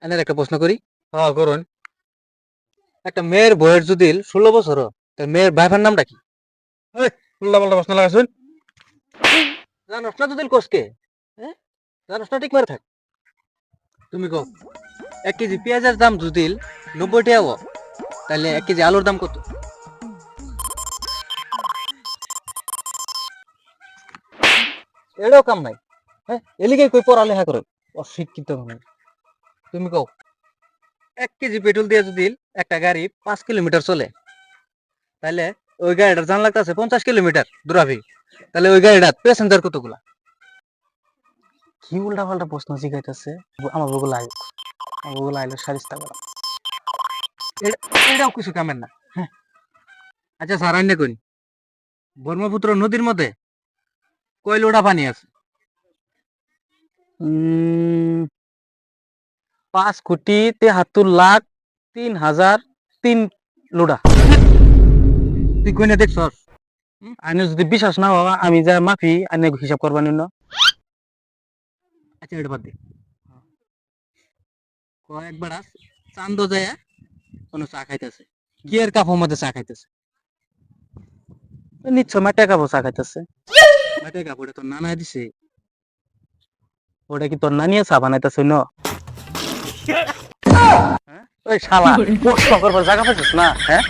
এনের একটা প্রশ্ন করি। হ্যাঁ করুন। একটা মেয়ের বয়স যদি 16 বছর তার মেয়ের ভাইফার নামটা কি? উল্টা পাল্টা প্রশ্ন লাগাছুন। জানোস না যদি কোসকে? হ্যাঁ, জানোস না ঠিক মারে থাক। তুমি কও 1 কেজি পেঁয়াজের দাম যদি 90 টাকা হও, তাহলে 1 কেজি আলুর দাম কত? এটাও কাম নাই। হ্যাঁ, এলিগে কই পড়ালেখা করে অশিক্ষিত মানুষ। তুমি কও 1 কেজি পেট্রোল দিয়ে যদি একটা গাড়ি 5 কিলোমিটার চলে, তাহলে ওই গাড়িটার জান লাগতেছে 50 কিলোমিটার দূরাবি, তাহলে ওই গাড়িটার প্যাসেঞ্জার কতগুলা? কি উল্টা পাল্টা প্রশ্ন জিজ্ঞাসা আমার বগুলা আইব আমার বগুলা আইলে সারিস্তা করা। এটাও কিছু কামের না। হ্যাঁ, আচ্ছা স্যার আইনে কই ব্রহ্মপুত্র নদীর মধ্যে কয় লোটা পানি আছে? 5,73,03,000 তুই কই না দেখছস? আইনে যদি বিশ্বাস না হয় আমি যা মাফি আইনে হিসাব করবা নিন। আচ্ছা এটা বাদ দে। কয়েকবার চান্দ যায় কোনো চা খাইতেছে, কি এর কাপের মধ্যে চা খাইতেছে? নিশ্চয় মা টাকা বসা খাইতেছে। মাঠে কাপড়ে তো নানা দিছে। ওটা কি তোর নানিয়ে চা বানাইতেছে ন? ওই শালা প্রশ্ন করবার জায়গা পাইছিস না? হ্যাঁ